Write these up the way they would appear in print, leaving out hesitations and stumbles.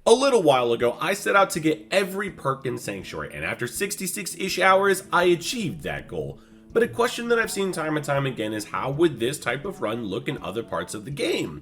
A little while ago, I set out to get every perk in Sanctuary, and after 66-ish hours, I achieved that goal. But a question that I've seen time and time again is how would this type of run look in other parts of the game?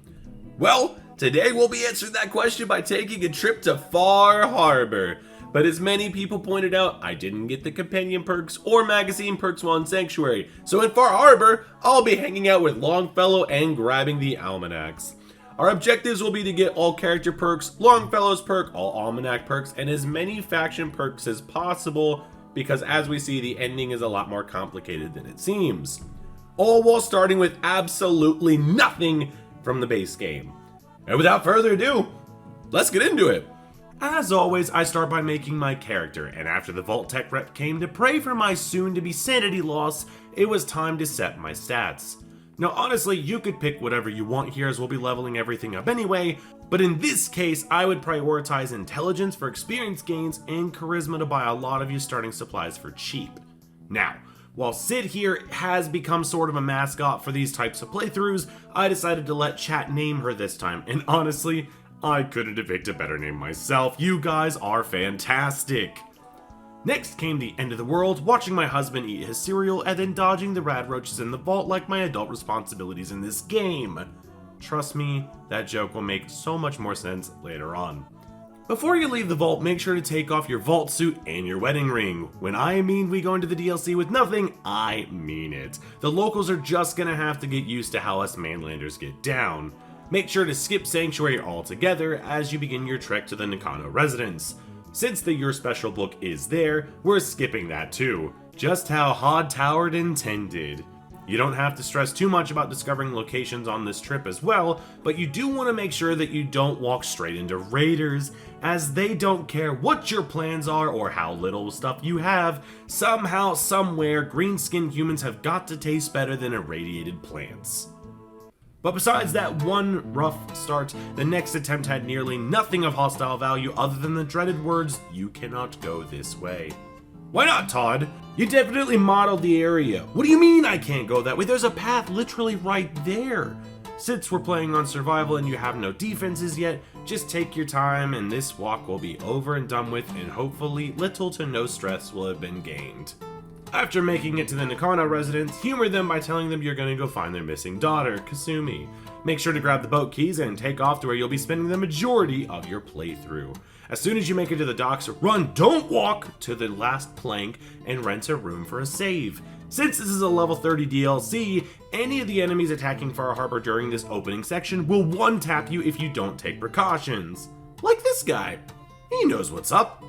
Well, today we'll be answering that question by taking a trip to Far Harbor. But as many people pointed out, I didn't get the companion perks or magazine perks while in Sanctuary, so in Far Harbor, I'll be hanging out with Longfellow and grabbing the almanacs. Our objectives will be to get all character perks, Longfellow's perk, all almanac perks, and as many faction perks as possible, because as we see, the ending is a lot more complicated than it seems. All while starting with absolutely nothing from the base game. And without further ado, let's get into it. As always, I start by making my character, and after the Vault Tech rep came to pray for my soon-to-be sanity loss, it was time to set my stats. Now honestly, you could pick whatever you want here as we'll be leveling everything up anyway, but in this case, I would prioritize intelligence for experience gains and charisma to buy a lot of you starting supplies for cheap. Now, while Sid here has become sort of a mascot for these types of playthroughs, I decided to let chat name her this time, and honestly, I couldn't have picked a better name myself. You guys are fantastic! Next came the end of the world, watching my husband eat his cereal and then dodging the rad roaches in the vault like my adult responsibilities in this game. Trust me, that joke will make so much more sense later on. Before you leave the vault, make sure to take off your vault suit and your wedding ring. When I mean we go into the DLC with nothing, I mean it. The locals are just gonna have to get used to how us mainlanders get down. Make sure to skip Sanctuary altogether as you begin your trek to the Nakano residence. Since the Your Special book is there, we're skipping that too. Just how Hod Towered intended. You don't have to stress too much about discovering locations on this trip as well, but you do want to make sure that you don't walk straight into raiders, as they don't care what your plans are or how little stuff you have. Somehow, somewhere, green-skinned humans have got to taste better than irradiated plants. But besides that one rough start, the next attempt had nearly nothing of hostile value other than the dreaded words, "You cannot go this way." Why not, Todd? You definitely modeled the area. What do you mean I can't go that way? There's a path literally right there. Since we're playing on survival and you have no defenses yet, just take your time and this walk will be over and done with, and hopefully little to no stress will have been gained. After making it to the Nakano residence, humor them by telling them you're gonna go find their missing daughter, Kasumi. Make sure to grab the boat keys and take off to where you'll be spending the majority of your playthrough. As soon as you make it to the docks, run, don't walk, to the last plank and rent a room for a save. Since this is a level 30 DLC, any of the enemies attacking Far Harbor during this opening section will one-tap you if you don't take precautions. Like this guy. He knows what's up.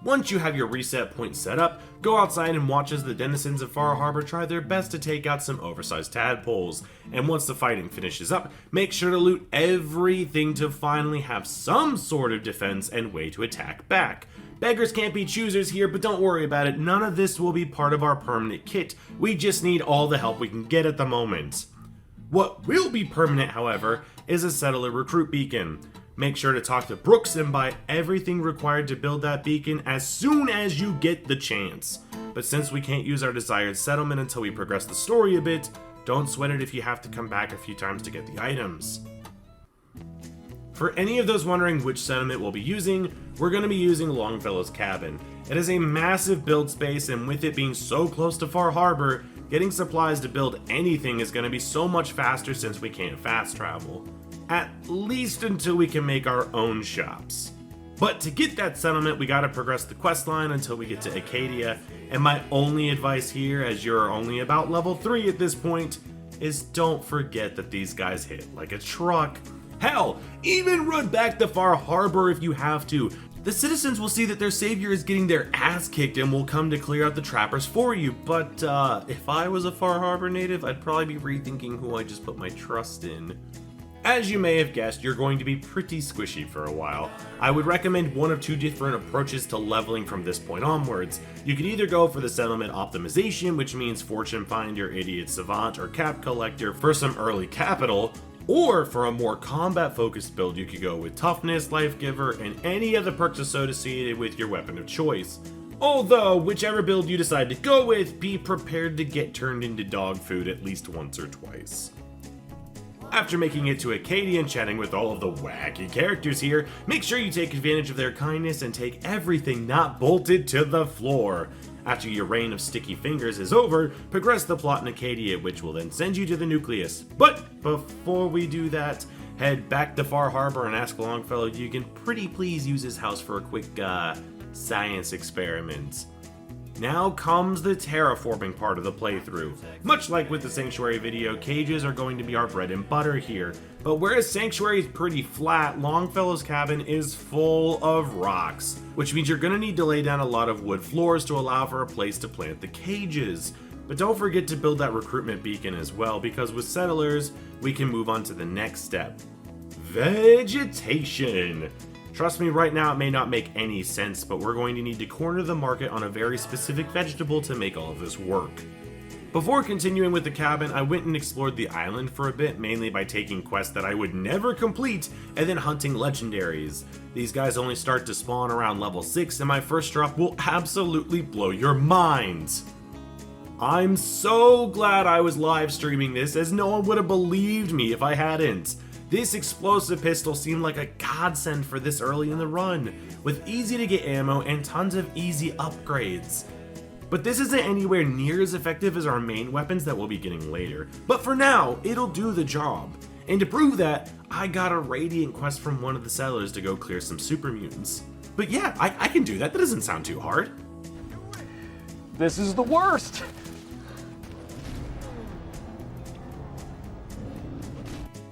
Once you have your reset point set up, go outside and watch as the denizens of Far Harbor try their best to take out some oversized tadpoles. And once the fighting finishes up, make sure to loot everything to finally have some sort of defense and way to attack back. Beggars can't be choosers here, but don't worry about it, none of this will be part of our permanent kit. We just need all the help we can get at the moment. What will be permanent, however, is a settler recruit beacon. Make sure to talk to Brooks and buy everything required to build that beacon as soon as you get the chance. But since we can't use our desired settlement until we progress the story a bit, don't sweat it if you have to come back a few times to get the items. For any of those wondering which settlement we'll be using, we're going to be using Longfellow's cabin. It is a massive build space, and with it being so close to Far Harbor, getting supplies to build anything is going to be so much faster since we can't fast travel. At least until we can make our own shops. But to get that settlement, we gotta progress the quest line until we get to Acadia, and my only advice here, as you're only about level 3 at this point, is don't forget that these guys hit like a truck. Hell, even run back to Far Harbor if you have to. The citizens will see that their savior is getting their ass kicked and will come to clear out the trappers for you, but if I was a Far Harbor native, I'd probably be rethinking who I just put my trust in. As you may have guessed, you're going to be pretty squishy for a while. I would recommend one of two different approaches to leveling from this point onwards. You could either go for the settlement optimization, which means fortune finder, idiot savant, or cap collector for some early capital, or for a more combat focused build you could go with toughness, life giver, and any other perks associated with your weapon of choice. Although, whichever build you decide to go with, be prepared to get turned into dog food at least once or twice. After making it to Acadia and chatting with all of the wacky characters here, make sure you take advantage of their kindness and take everything not bolted to the floor. After your reign of sticky fingers is over, progress the plot in Acadia, which will then send you to the nucleus. But before we do that, head back to Far Harbor and ask Longfellow you can pretty please use his house for a quick, science experiment. Now comes the terraforming part of the playthrough. Much like with the Sanctuary video, cages are going to be our bread and butter here. But whereas Sanctuary is pretty flat, Longfellow's cabin is full of rocks, which means you're going to need to lay down a lot of wood floors to allow for a place to plant the cages. But don't forget to build that recruitment beacon as well, because with settlers, we can move on to the next step. Vegetation! Trust me, right now it may not make any sense, but we're going to need to corner the market on a very specific vegetable to make all of this work. Before continuing with the cabin, I went and explored the island for a bit, mainly by taking quests that I would never complete and then hunting legendaries. These guys only start to spawn around level 6, and my first drop will absolutely blow your minds. I'm so glad I was live streaming this, as no one would have believed me if I hadn't. This explosive pistol seemed like a godsend for this early in the run, with easy to get ammo and tons of easy upgrades. But this isn't anywhere near as effective as our main weapons that we'll be getting later, but for now, it'll do the job. And to prove that, I got a Radiant quest from one of the settlers to go clear some super mutants. But yeah, I can do that, that doesn't sound too hard. This is the worst!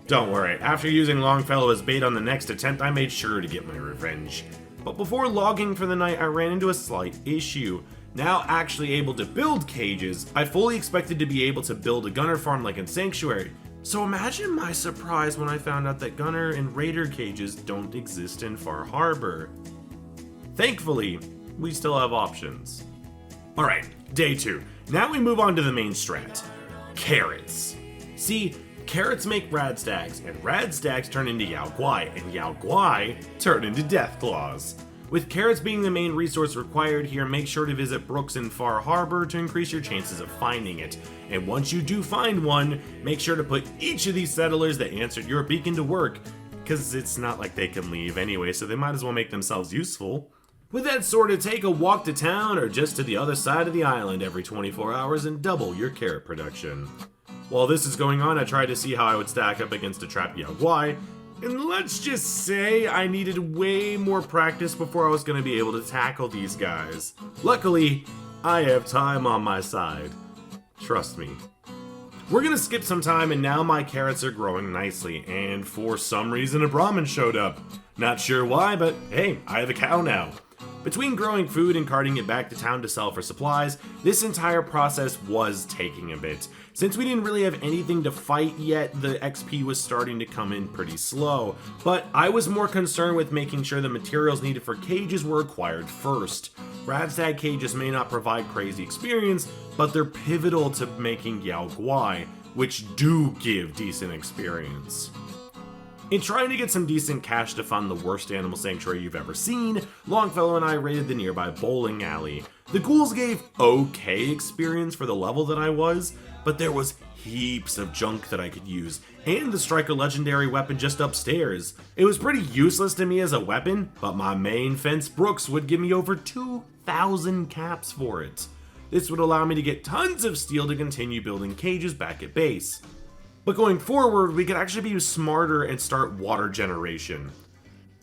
Don't worry, after using Longfellow as bait on the next attempt, I made sure to get my revenge. But before logging for the night, I ran into a slight issue. Now actually able to build cages, I fully expected to be able to build a gunner farm like in Sanctuary. So imagine my surprise when I found out that gunner and raider cages don't exist in Far Harbor. Thankfully, we still have options. Alright, day 2. Now we move on to the main strat. Carrots. See, carrots make radstags, and radstags turn into Yao Guai, and Yao Guai turn into Deathclaws. With carrots being the main resource required here, make sure to visit Brooks in Far Harbor to increase your chances of finding it. And once you do find one, make sure to put each of these settlers that answered your beacon to work, because it's not like they can leave anyway, so they might as well make themselves useful. With that sorted, take a walk to town or just to the other side of the island every 24 hours and double your carrot production. While this is going on, I tried to see how I would stack up against a trapped Yao Guai, and let's just say I needed way more practice before I was going to be able to tackle these guys. Luckily, I have time on my side. Trust me. We're going to skip some time, and now my carrots are growing nicely, and for some reason a Brahmin showed up. Not sure why, but hey, I have a cow now. Between growing food and carting it back to town to sell for supplies, this entire process was taking a bit. Since we didn't really have anything to fight yet, the XP was starting to come in pretty slow, but I was more concerned with making sure the materials needed for cages were acquired first. Radstag cages may not provide crazy experience, but they're pivotal to making Yao Guai, which do give decent experience. In trying to get some decent cash to fund the worst animal sanctuary you've ever seen, Longfellow and I raided the nearby bowling alley. The ghouls gave okay experience for the level that I was, but there was heaps of junk that I could use, and the Striker legendary weapon just upstairs. It was pretty useless to me as a weapon, but my main fence Brooks would give me over 2,000 caps for it. This would allow me to get tons of steel to continue building cages back at base. But going forward, we could actually be smarter and start water generation.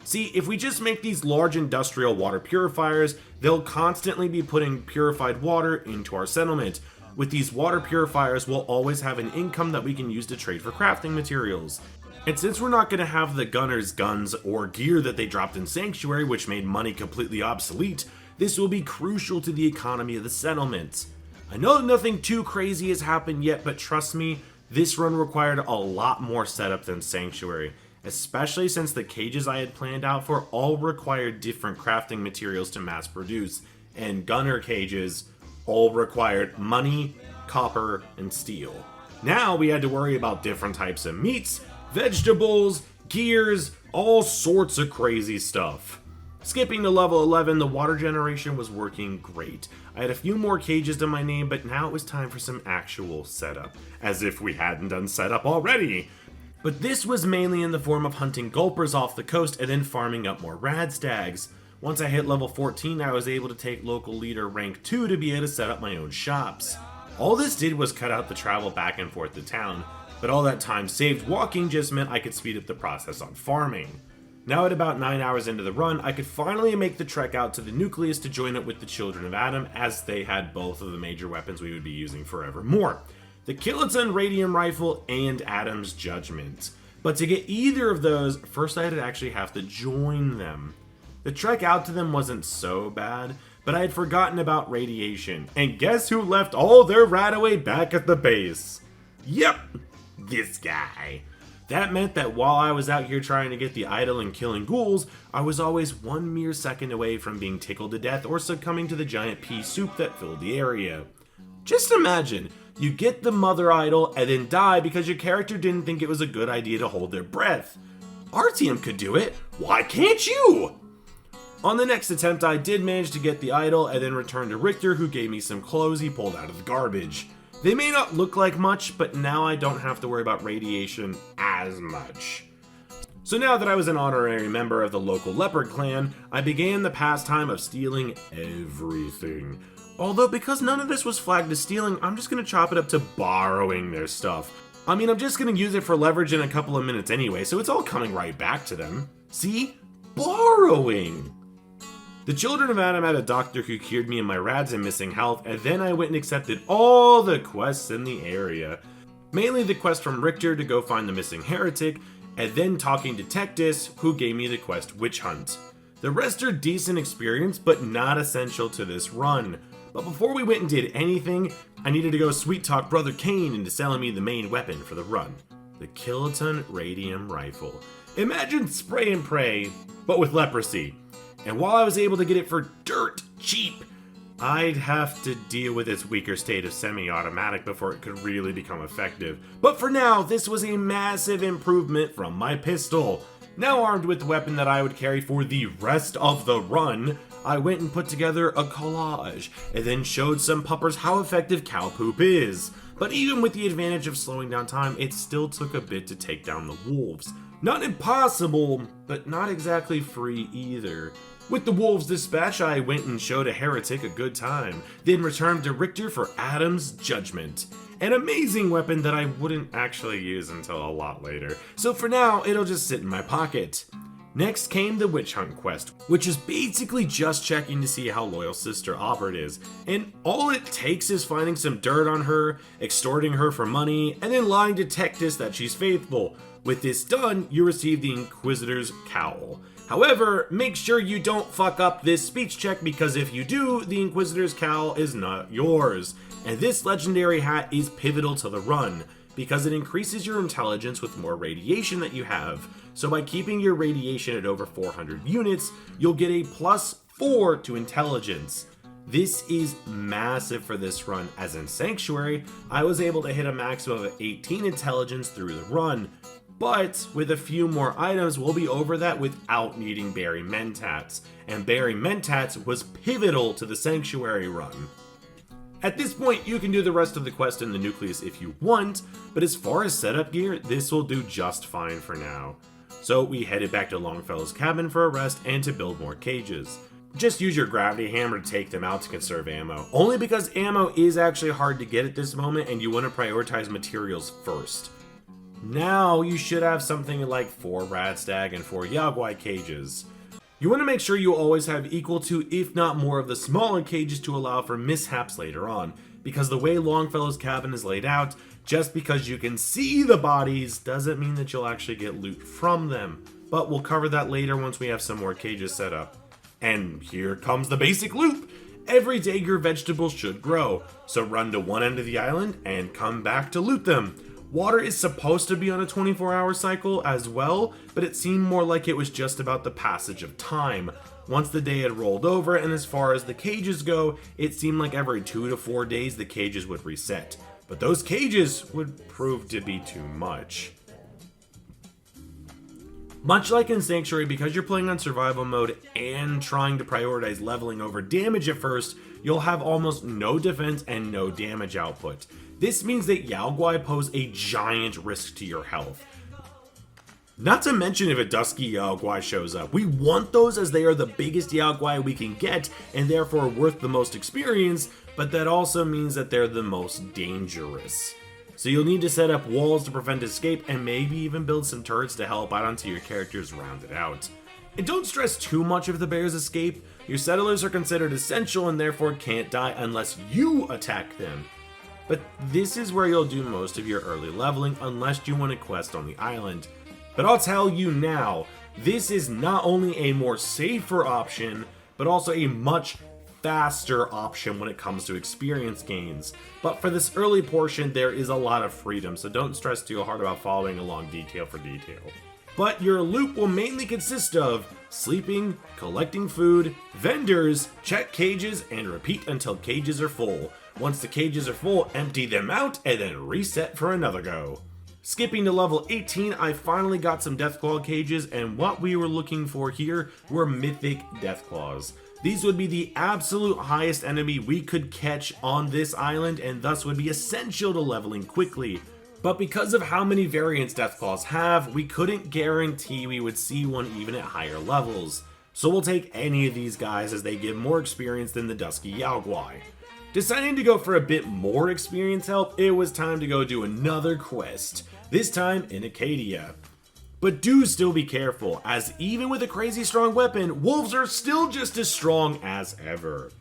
See, if we just make these large industrial water purifiers, they'll constantly be putting purified water into our settlement. With these water purifiers, we'll always have an income that we can use to trade for crafting materials. And since we're not going to have the gunners' guns or gear that they dropped in Sanctuary, which made money completely obsolete, this will be crucial to the economy of the settlement. I know nothing too crazy has happened yet, but trust me, this run required a lot more setup than Sanctuary, especially since the cages I had planned out for all required different crafting materials to mass produce, and gunner cages all required money, copper, and steel. Now we had to worry about different types of meats, vegetables, gears, all sorts of crazy stuff. Skipping to level 11, the water generation was working great. I had a few more cages to my name, but now it was time for some actual setup. As if we hadn't done setup already. But this was mainly in the form of hunting gulpers off the coast and then farming up more radstags. Once I hit level 14, I was able to take local leader rank 2 to be able to set up my own shops. All this did was cut out the travel back and forth to town, but all that time saved walking just meant I could speed up the process on farming. Now at about 9 hours into the run, I could finally make the trek out to the nucleus to join up with the Children of Adam, as they had both of the major weapons we would be using forevermore: the kiloton radium rifle and Adam's Judgment. But to get either of those, first I would actually have to join them. The trek out to them wasn't so bad, but I had forgotten about radiation, and guess who left all their radaway back at the base? Yep, this guy. That meant that while I was out here trying to get the idol and killing ghouls, I was always one mere second away from being tickled to death or succumbing to the giant pea soup that filled the area. Just imagine, you get the mother idol and then die because your character didn't think it was a good idea to hold their breath. Our team could do it, why can't you? On the next attempt, I did manage to get the idol and then returned to Richter, who gave me some clothes he pulled out of the garbage. They may not look like much, but now I don't have to worry about radiation as much. So now that I was an honorary member of the local leopard clan, I began the pastime of stealing everything. Although because none of this was flagged as stealing, I'm just going to chop it up to borrowing their stuff. I mean, I'm just going to use it for leverage in a couple of minutes anyway, so it's all coming right back to them. See? Borrowing! The Children of Adam had a doctor who cured me of my rads and missing health, and then I went and accepted all the quests in the area. Mainly the quest from Richter to go find the missing heretic, and then talking to Tectus, who gave me the quest Witch Hunt. The rest are decent experience, but not essential to this run. But before we went and did anything, I needed to go sweet talk Brother Kane into selling me the main weapon for the run: the kiloton radium rifle. Imagine spray and pray, but with leprosy. And while I was able to get it for dirt cheap, I'd have to deal with its weaker state of semi-automatic before it could really become effective. But for now, this was a massive improvement from my pistol. Now armed with the weapon that I would carry for the rest of the run, I went and put together a collage, and then showed some puppers how effective cow poop is. But even with the advantage of slowing down time, it still took a bit to take down the wolves. Not impossible, but not exactly free either. With the wolves dispatched, I went and showed a heretic a good time, then returned to Richter for Adam's Judgment. An amazing weapon that I wouldn't actually use until a lot later, so for now, it'll just sit in my pocket. Next came the Witch Hunt quest, which is basically just checking to see how loyal Sister Aubert is, and all it takes is finding some dirt on her, extorting her for money, and then lying to Tectus that she's faithful. With this done, you receive the Inquisitor's Cowl. However, make sure you don't fuck up this speech check, because if you do, the Inquisitor's Cowl is not yours. And this legendary hat is pivotal to the run, because it increases your intelligence with more radiation that you have. So by keeping your radiation at over 400 units, you'll get a +4 to intelligence. This is massive for this run, as in Sanctuary, I was able to hit a maximum of 18 intelligence through the run. But with a few more items, we'll be over that without needing Berry Mentats, and Berry Mentats was pivotal to the Sanctuary run. At this point, you can do the rest of the quest in the Nucleus if you want, but as far as setup gear, this will do just fine for now. So we headed back to Longfellow's cabin for a rest and to build more cages. Just use your gravity hammer to take them out to conserve ammo, only because ammo is actually hard to get at this moment and you want to prioritize materials first. Now you should have something like 4 Radstag and 4 Yaguai cages. You want to make sure you always have equal to, if not more, of the smaller cages to allow for mishaps later on, because the way Longfellow's cabin is laid out, just because you can see the bodies doesn't mean that you'll actually get loot from them. But we'll cover that later once we have some more cages set up. And here comes the basic loop! Every day your vegetables should grow, so run to one end of the island and come back to loot them. Water is supposed to be on a 24-hour cycle as well, but it seemed more like it was just about the passage of time. Once the day had rolled over, and as far as the cages go, it seemed like every 2 to 4 days the cages would reset. But those cages would prove to be too much. Much like in Sanctuary, because you're playing on survival mode and trying to prioritize leveling over damage at first, you'll have almost no defense and no damage output. This means that Yaoguai pose a giant risk to your health. Not to mention if a dusky Yaoguai shows up. We want those as they are the biggest Yaoguai we can get and therefore worth the most experience, but that also means that they're the most dangerous. So you'll need to set up walls to prevent escape and maybe even build some turrets to help out until your characters round it out. And don't stress too much if the bears escape. Your settlers are considered essential and therefore can't die unless you attack them. But this is where you'll do most of your early leveling unless you want a quest on the island. But I'll tell you now, this is not only a more safer option, but also a much faster option when it comes to experience gains. But for this early portion, there is a lot of freedom, so don't stress too hard about following along detail for detail. But your loop will mainly consist of sleeping, collecting food, vendors, check cages, and repeat until cages are full. Once the cages are full, empty them out, and then reset for another go. Skipping to level 18, I finally got some Deathclaw cages, and what we were looking for here were mythic Deathclaws. These would be the absolute highest enemy we could catch on this island, and thus would be essential to leveling quickly. But because of how many variants Deathclaws have, we couldn't guarantee we would see one even at higher levels. So we'll take any of these guys as they give more experience than the Dusky Yaoguai. Deciding to go for a bit more experience help, it was time to go do another quest, this time in Acadia. But do still be careful, as even with a crazy strong weapon, wolves are still just as strong as ever.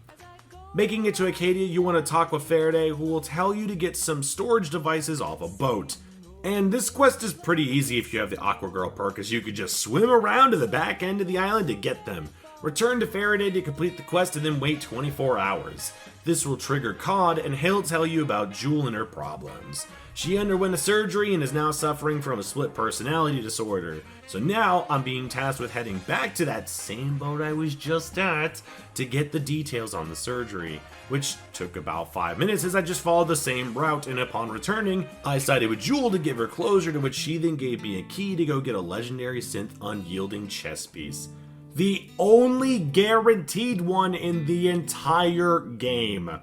Making it to Acadia, you want to talk with Faraday, who will tell you to get some storage devices off a boat. And this quest is pretty easy if you have the Aqua Girl perk, as you could just swim around to the back end of the island to get them. Return to Faraday to complete the quest and then wait 24 hours. This will trigger Cod, and he'll tell you about Jewel and her problems. She underwent a surgery and is now suffering from a split personality disorder. So now I'm being tasked with heading back to that same boat I was just at to get the details on the surgery, which took about 5 minutes as I just followed the same route, and upon returning, I sided with Jewel to give her closure, to which she then gave me a key to go get a legendary synth unyielding chess piece. The only guaranteed one in the entire game.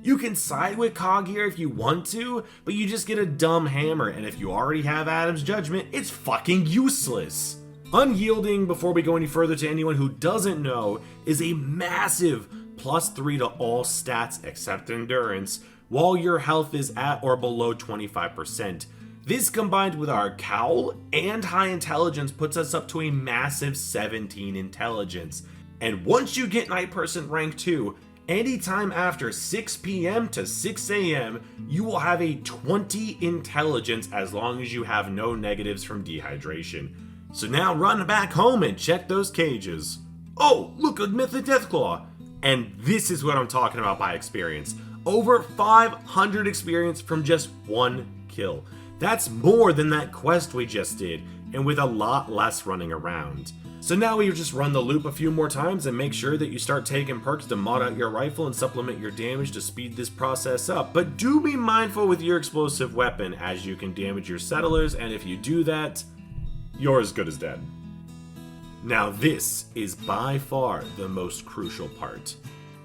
You can side with Cog here if you want to, but you just get a dumb hammer, and if you already have Adam's Judgment, it's fucking useless. Unyielding, before we go any further to anyone who doesn't know, is a massive +3 to all stats except endurance, while your health is at or below 25%. This combined with our cowl and high intelligence puts us up to a massive 17 intelligence. And once you get Night Person rank 2, anytime after 6 p.m. to 6 a.m., you will have a 20 intelligence as long as you have no negatives from dehydration. So now run back home and check those cages. Oh, look, a Mythic Deathclaw! And this is what I'm talking about by experience. Over 500 experience from just one kill. That's more than that quest we just did, and with a lot less running around. So now we just run the loop a few more times and make sure that you start taking perks to mod out your rifle and supplement your damage to speed this process up. But do be mindful with your explosive weapon, as you can damage your settlers, and if you do that, you're as good as dead. Now this is by far the most crucial part.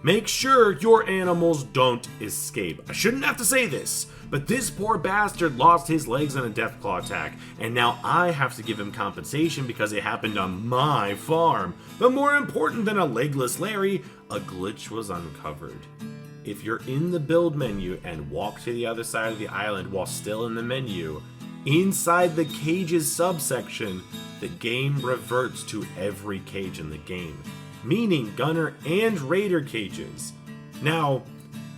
Make sure your animals don't escape. I shouldn't have to say this, but this poor bastard lost his legs in a Deathclaw attack, and now I have to give him compensation because it happened on my farm. But more important than a legless Larry, a glitch was uncovered. If you're in the build menu and walk to the other side of the island while still in the menu, inside the cages subsection, the game reverts to every cage in the game, meaning Gunner and Raider cages. Now,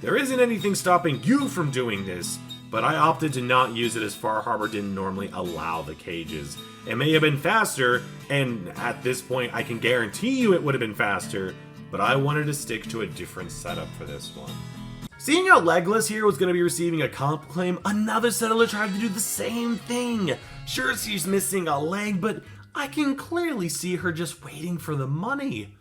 there isn't anything stopping you from doing this, but I opted to not use it as Far Harbor didn't normally allow the cages. It may have been faster, and at this point I can guarantee you it would have been faster, but I wanted to stick to a different setup for this one. Seeing how Legless here was going to be receiving a comp claim, another settler tried to do the same thing. Sure, she's missing a leg, but I can clearly see her just waiting for the money.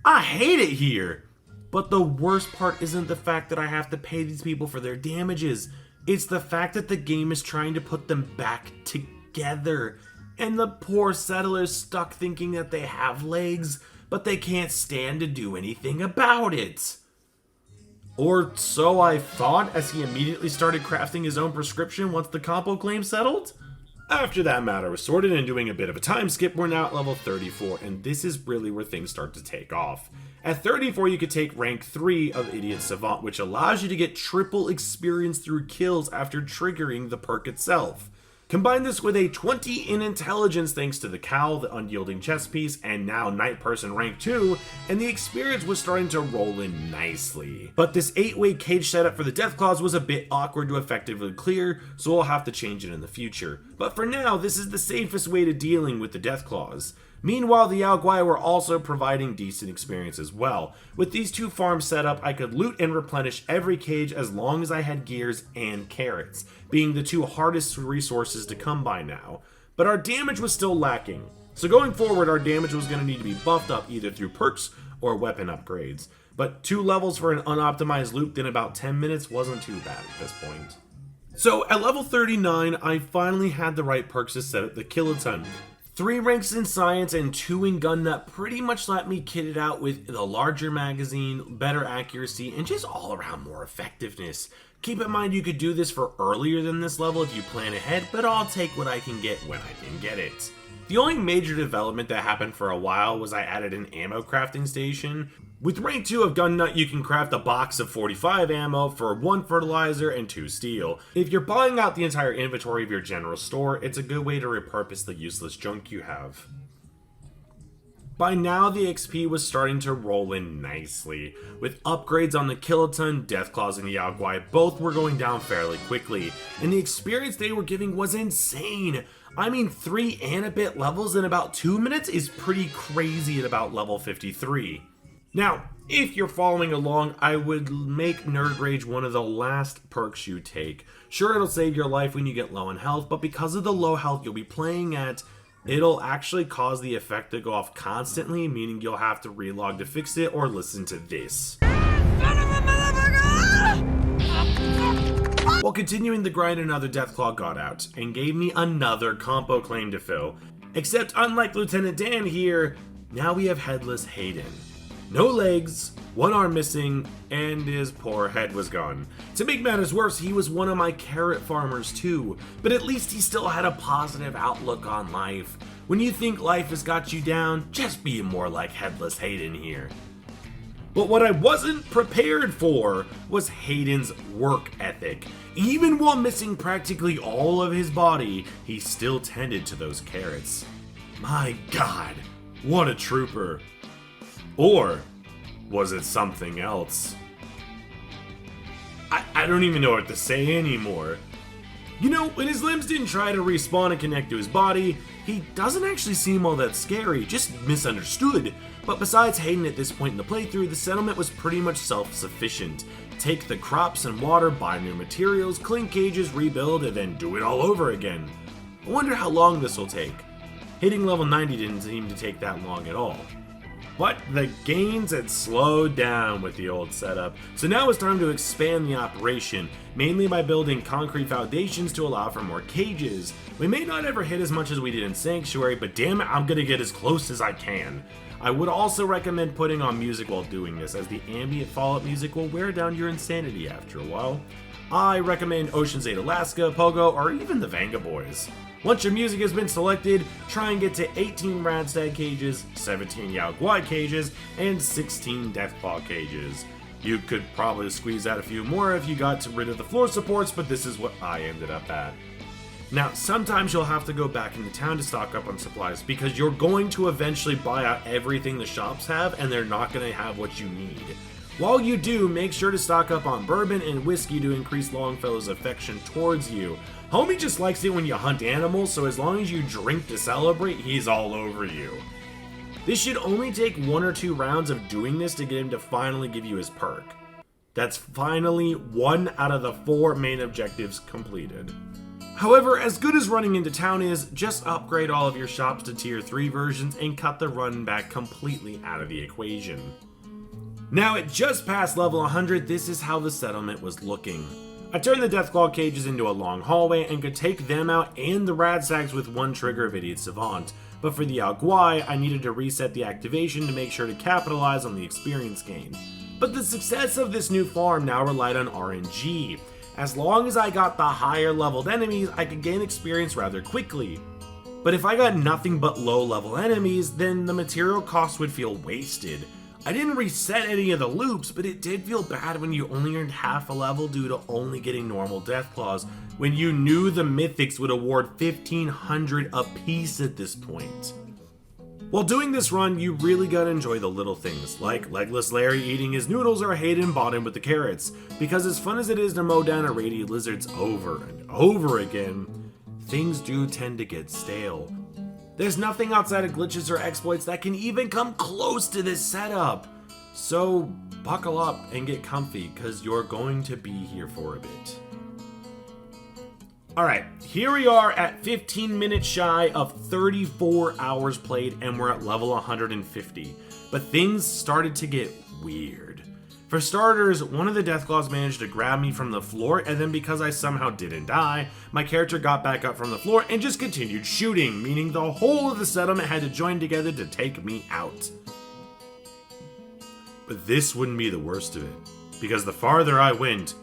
I hate it here. But the worst part isn't the fact that I have to pay these people for their damages. It's the fact that the game is trying to put them back together. And the poor settlers stuck thinking that they have legs, but they can't stand to do anything about it. Or so I thought, as he immediately started crafting his own prescription once the compo claim settled. After that matter was sorted and doing a bit of a time skip, we're now at level 34, and this is really where things start to take off. At 34, you could take rank 3 of Idiot Savant, which allows you to get triple experience through kills after triggering the perk itself. Combine this with a 20 in intelligence thanks to the cowl, the unyielding chest piece, and now Night Person rank 2, and the experience was starting to roll in nicely. But this 8-way cage setup for the Deathclaws was a bit awkward to effectively clear, so we'll have to change it in the future. But for now, this is the safest way to dealing with the Deathclaws. Meanwhile, the Yao Guai were also providing decent experience as well. With these two farms set up, I could loot and replenish every cage as long as I had gears and carrots, being the two hardest resources to come by now. But our damage was still lacking. So going forward, our damage was going to need to be buffed up either through perks or weapon upgrades. But 2 levels for an unoptimized loop in about 10 minutes wasn't too bad at this point. So at level 39, I finally had the right perks to set up the kiloton. 3 ranks in science and 2 in gun nut pretty much let me kit it out with the larger magazine, better accuracy, and just all around more effectiveness. Keep in mind you could do this for earlier than this level if you plan ahead, but I'll take what I can get when I can get it. The only major development that happened for a while was I added an ammo crafting station. With rank 2 of Gun Nut, you can craft a box of 45 ammo for 1 fertilizer and 2 steel. If you're buying out the entire inventory of your general store, it's a good way to repurpose the useless junk you have. By now, the XP was starting to roll in nicely. With upgrades on the Kiloton, Deathclaws, and Yao Guai, both were going down fairly quickly, and the experience they were giving was insane. I mean, 3 and a bit levels in about 2 minutes is pretty crazy at about level 53. Now, if you're following along, I would make Nerd Rage one of the last perks you take. Sure, it'll save your life when you get low in health, but because of the low health you'll be playing at, it'll actually cause the effect to go off constantly, meaning you'll have to relog to fix it or listen to this. While continuing the grind, another Deathclaw got out and gave me another compo claim to fill. Except unlike Lieutenant Dan here, now we have Headless Hayden. No legs, 1 arm missing, and his poor head was gone. To make matters worse, he was one of my carrot farmers too, but at least he still had a positive outlook on life. When you think life has got you down, just be more like Headless Hayden here. But what I wasn't prepared for was Hayden's work ethic. Even while missing practically all of his body, he still tended to those carrots. My God, what a trooper. Or was it something else? I don't even know what to say anymore. You know, when his limbs didn't try to respawn and connect to his body, he doesn't actually seem all that scary, just misunderstood. But besides Hayden at this point in the playthrough, the settlement was pretty much self-sufficient. Take the crops and water, buy new materials, clean cages, rebuild, and then do it all over again. I wonder how long this will take. Hitting level 90 didn't seem to take that long at all. But the gains had slowed down with the old setup, so now it's time to expand the operation, mainly by building concrete foundations to allow for more cages. We may not ever hit as much as we did in Sanctuary, but damn it, I'm gonna get as close as I can. I would also recommend putting on music while doing this, as the ambient Fallout music will wear down your insanity after a while. I recommend Ocean's 8 Alaska, Pogo, or even the Vanga Boys. Once your music has been selected, try and get to 18 Radstag cages, 17 Yao Guai cages, and 16 Deathclaw cages. You could probably squeeze out a few more if you got rid of the floor supports, but this is what I ended up at. Now, sometimes you'll have to go back into town to stock up on supplies because you're going to eventually buy out everything the shops have and they're not going to have what you need. While you do, make sure to stock up on bourbon and whiskey to increase Longfellow's affection towards you. Homie just likes it when you hunt animals, so as long as you drink to celebrate, he's all over you. This should only take 1 or 2 rounds of doing this to get him to finally give you his perk. That's finally 1 out of the 4 main objectives completed. However, as good as running into town is, just upgrade all of your shops to tier 3 versions and cut the run back completely out of the equation. Now at just past level 100, this is how the settlement was looking. I turned the Deathclaw cages into a long hallway and could take them out and the Radstags with 1 trigger of Idiot Savant, but for the Yao Guai, I needed to reset the activation to make sure to capitalize on the experience gain. But the success of this new farm now relied on RNG. As long as I got the higher leveled enemies, I could gain experience rather quickly. But if I got nothing but low level enemies, then the material cost would feel wasted. I didn't reset any of the loops, but it did feel bad when you only earned half a level due to only getting normal Deathclaws, when you knew the mythics would award 1500 a piece at this point. While doing this run, you really gotta enjoy the little things, like Legless Larry eating his noodles or Hayden bottom with the carrots, because as fun as it is to mow down irradiated lizards over and over again, things do tend to get stale. There's nothing outside of glitches or exploits that can even come close to this setup, so buckle up and get comfy, cause you're going to be here for a bit. Alright, here we are at 15 minutes shy of 34 hours played and we're at level 150. But things started to get weird. For starters, one of the Deathclaws managed to grab me from the floor, and then because I somehow didn't die, my character got back up from the floor and just continued shooting, meaning the whole of the settlement had to join together to take me out. But this wouldn't be the worst of it, because the farther I went,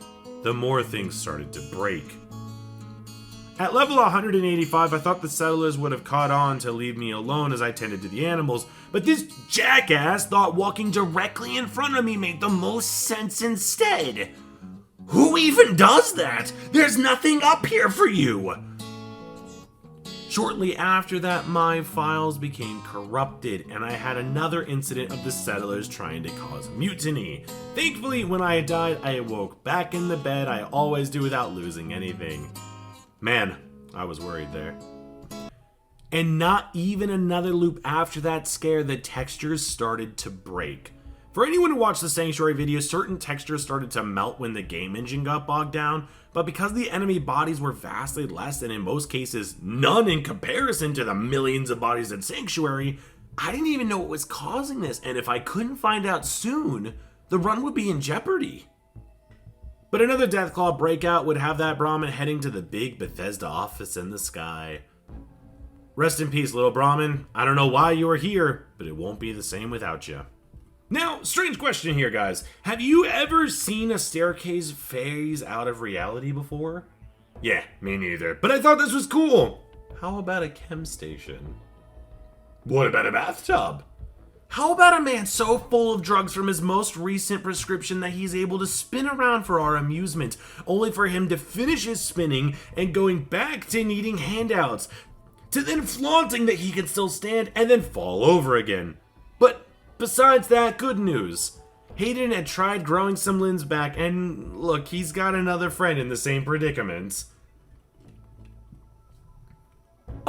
the more things started to break. At level 185, I thought the settlers would have caught on to leave me alone as I tended to the animals, but this jackass thought walking directly in front of me made the most sense instead. Who even does that? There's nothing up here for you! Shortly after that, my files became corrupted, and I had another incident of the settlers trying to cause mutiny. Thankfully, when I died, I awoke back in the bed I always do without losing anything. Man, I was worried there. And not even another loop after that scare, the textures started to break. For anyone who watched the Sanctuary video, certain textures started to melt when the game engine got bogged down, but because the enemy bodies were vastly less, and in most cases none in comparison to the millions of bodies in Sanctuary, I didn't even know what was causing this, and if I couldn't find out soon, the run would be in jeopardy. But another Deathclaw breakout would have that Brahmin heading to the big Bethesda office in the sky. Rest in peace, little Brahmin. I don't know why you are here, but it won't be the same without you. Now, strange question here, guys. Have you ever seen a staircase phase out of reality before? Yeah, me neither, but I thought this was cool. How about a chem station? What about a bathtub? How about a man so full of drugs from his most recent prescription that he's able to spin around for our amusement, only for him to finish his spinning and going back to needing handouts, to then flaunting that he can still stand and then fall over again. But besides that, good news. Hayden had tried growing some limbs back, and look, he's got another friend in the same predicament.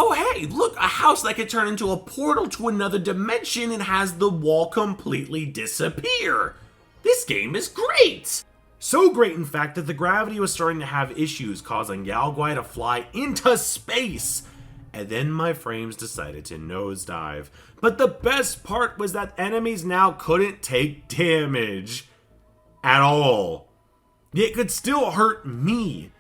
Oh hey, look, a house that could turn into a portal to another dimension and has the wall completely disappear. This game is great! So great, in fact, that the gravity was starting to have issues, causing Yao Guai to fly into space. And then my frames decided to nosedive. But the best part was that enemies now couldn't take damage. At all. It could still hurt me.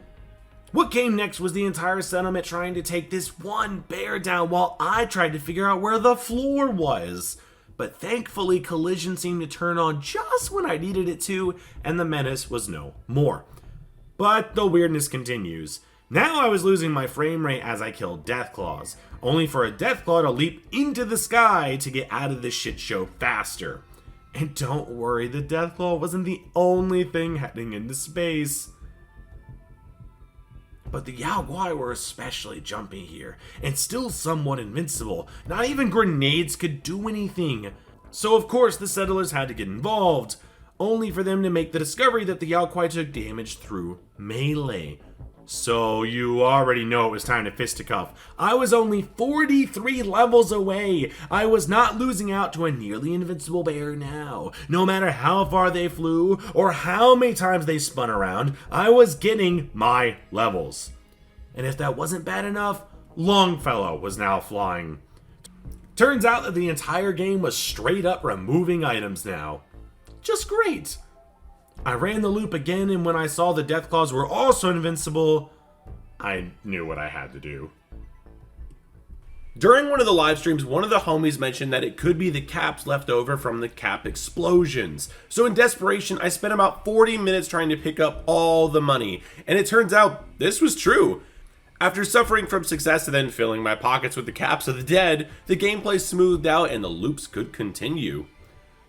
What came next was the entire settlement trying to take this one bear down while I tried to figure out where the floor was. But thankfully, collision seemed to turn on just when I needed it to, and the menace was no more. But the weirdness continues. Now I was losing my frame rate as I killed Deathclaws, only for a Deathclaw to leap into the sky to get out of this shit show faster. And don't worry, the Deathclaw wasn't the only thing heading into space. But the Yao Guai were especially jumpy here, and still somewhat invincible. Not even grenades could do anything. So of course the settlers had to get involved, only for them to make the discovery that the Yao Guai took damage through melee. So you already know it was time to fisticuff. I was only 43 levels away. I was not losing out to a nearly invincible bear now. No matter how far they flew or how many times they spun around, I was getting my levels. And if that wasn't bad enough, Longfellow was now flying. Turns out that the entire game was straight up removing items now. Just great. I ran the loop again, and when I saw the Deathclaws were also invincible, I knew what I had to do. During one of the live streams, one of the homies mentioned that it could be the caps left over from the cap explosions. So in desperation, I spent about 40 minutes trying to pick up all the money, and it turns out this was true. After suffering from success and then filling my pockets with the caps of the dead, the gameplay smoothed out and the loops could continue.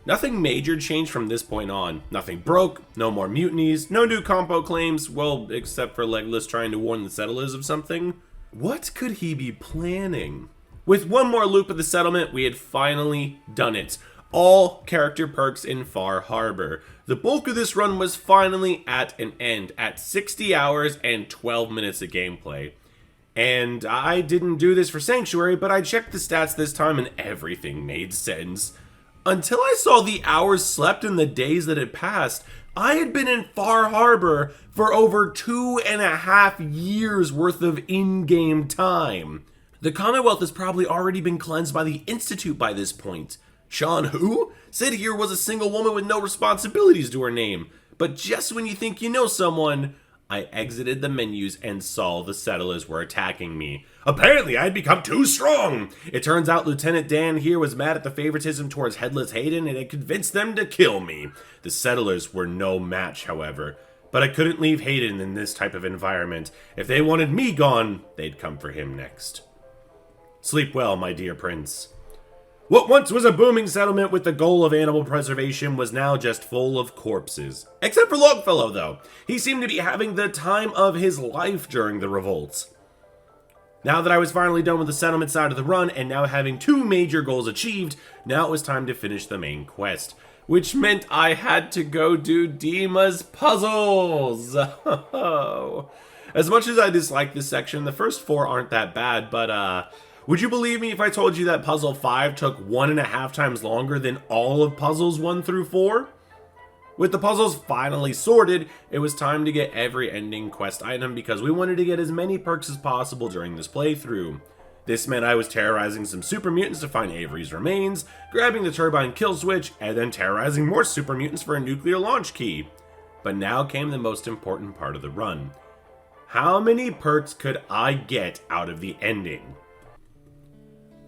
Nothing major changed from this point on. Nothing broke, no more mutinies, no new compo claims, well, except for Legolas trying to warn the settlers of something. What could he be planning? With one more loop of the settlement, we had finally done it. All character perks in Far Harbor. The bulk of this run was finally at an end, at 60 hours and 12 minutes of gameplay. And I didn't do this for Sanctuary, but I checked the stats this time and everything made sense. Until I saw the hours slept in the days that had passed, I had been in Far Harbor for over 2.5 years worth of in-game time. The Commonwealth has probably already been cleansed by the Institute by this point. Sean who? Said here was a single woman with no responsibilities to her name. But just when you think you know someone, I exited the menus and saw the settlers were attacking me. Apparently I'd become too strong. It turns out Lieutenant Dan here was mad at the favoritism towards Headless Hayden and had convinced them to kill me. The settlers were no match, however. But I couldn't leave Hayden in this type of environment. If they wanted me gone, they'd come for him next. Sleep well, my dear prince. What once was a booming settlement with the goal of animal preservation was now just full of corpses. Except for Longfellow, though. He seemed to be having the time of his life during the revolts. Now that I was finally done with the settlement side of the run, and now having 2 major goals achieved, now it was time to finish the main quest. Which meant I had to go do Dima's puzzles! As much as I dislike this section, the first 4 aren't that bad, but would you believe me if I told you that puzzle 5 took 1.5 times longer than all of puzzles 1 through 4? With the puzzles finally sorted, it was time to get every ending quest item because we wanted to get as many perks as possible during this playthrough. This meant I was terrorizing some super mutants to find Avery's remains, grabbing the turbine kill switch, and then terrorizing more super mutants for a nuclear launch key. But now came the most important part of the run. How many perks could I get out of the ending?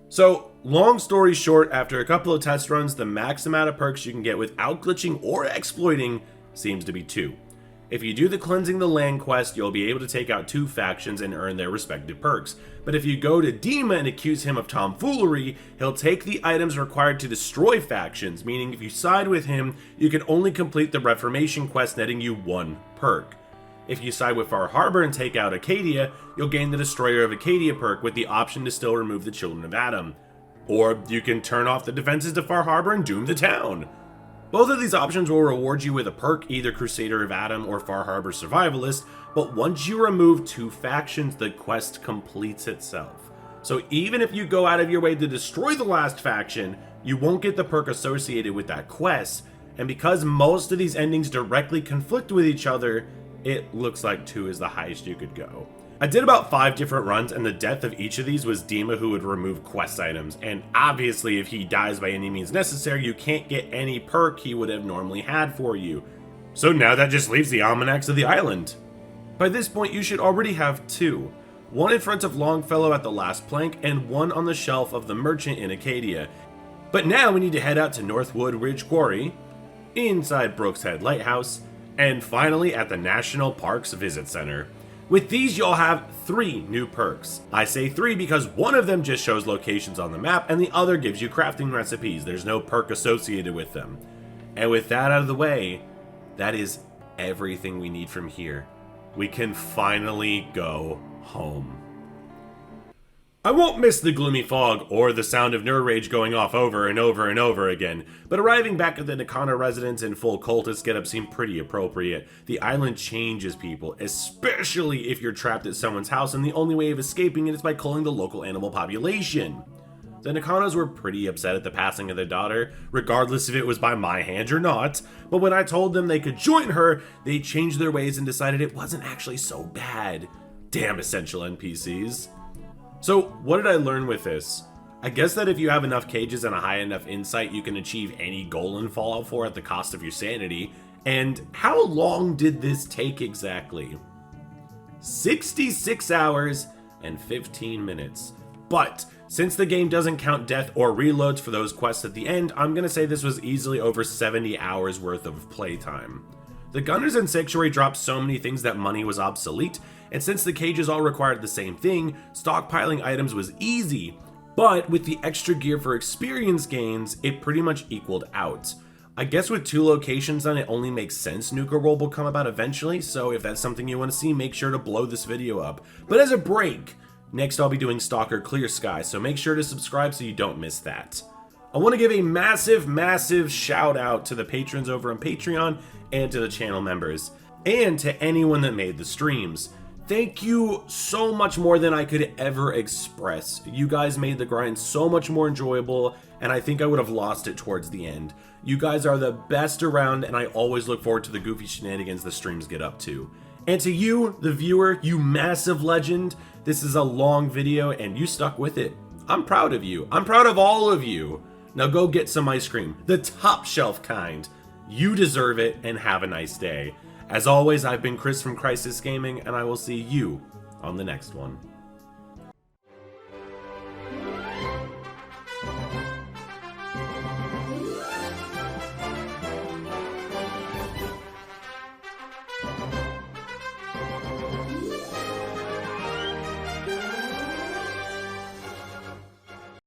So, long story short, after a couple of test runs, the max amount of perks you can get without glitching or exploiting seems to be 2. If you do the Cleansing the Land quest, you'll be able to take out 2 factions and earn their respective perks. But if you go to Dima and accuse him of tomfoolery, he'll take the items required to destroy factions, meaning if you side with him, you can only complete the Reformation quest netting you 1 perk. If you side with Far Harbor and take out Acadia, you'll gain the Destroyer of Acadia perk with the option to still remove the Children of Adam. Or you can turn off the defenses to Far Harbor and doom the town. Both of these options will reward you with a perk, either Crusader of Adam or Far Harbor Survivalist, but once you remove 2 factions, the quest completes itself. So even if you go out of your way to destroy the last faction, you won't get the perk associated with that quest, and because most of these endings directly conflict with each other, it looks like 2 is the highest you could go. I did about 5 different runs, and the death of each of these was Dima, who would remove quest items, and obviously if he dies by any means necessary, you can't get any perk he would have normally had for you. So now that just leaves the almanacs of the island. By this point you should already have 2. One in front of Longfellow at the last plank, and one on the shelf of the merchant in Acadia. But now we need to head out to Northwood Ridge Quarry, inside Brooks Head Lighthouse, and finally at the National Parks Visit Center. With these, you'll have 3 new perks. I say 3 because one of them just shows locations on the map and the other gives you crafting recipes. There's no perk associated with them. And with that out of the way, that is everything we need from here. We can finally go home. I won't miss the gloomy fog or the sound of Nerd Rage going off over and over and over again, but arriving back at the Nakana residence in full cultist getup seemed pretty appropriate. The island changes people, especially if you're trapped at someone's house and the only way of escaping it is by culling the local animal population. The Nakanas were pretty upset at the passing of their daughter, regardless if it was by my hand or not, but when I told them they could join her, they changed their ways and decided it wasn't actually so bad. Damn essential NPCs. So, what did I learn with this? I guess that if you have enough cages and a high enough insight, you can achieve any goal in Fallout 4 at the cost of your sanity. And how long did this take exactly? 66 hours and 15 minutes. But Since the game doesn't count death or reloads for those quests at the end, I'm gonna say this was easily over 70 hours worth of playtime. The Gunners and Sanctuary dropped so many things that money was obsolete, and since the cages all required the same thing, stockpiling items was easy, but with the extra gear for experience gains, it pretty much equaled out. I guess with 2 locations on it only makes sense Nuka Roll will come about eventually, so if that's something you want to see, make sure to blow this video up. But as a break, next I'll be doing Stalker Clear Sky, so make sure to subscribe so you don't miss that. I want to give a massive shout out to the patrons over on Patreon and to the channel members, and to anyone that made the streams. Thank you so much more than I could ever express. You guys made the grind so much more enjoyable, and I think I would have lost it towards the end. You guys are the best around, and I always look forward to the goofy shenanigans the streams get up to. And to you, the viewer, you massive legend, this is a long video and you stuck with it. I'm proud of you. I'm proud of all of you. Now go get some ice cream, the top shelf kind. You deserve it, and have a nice day. As always, I've been Chris from Crisis Gaming, and I will see you on the next one.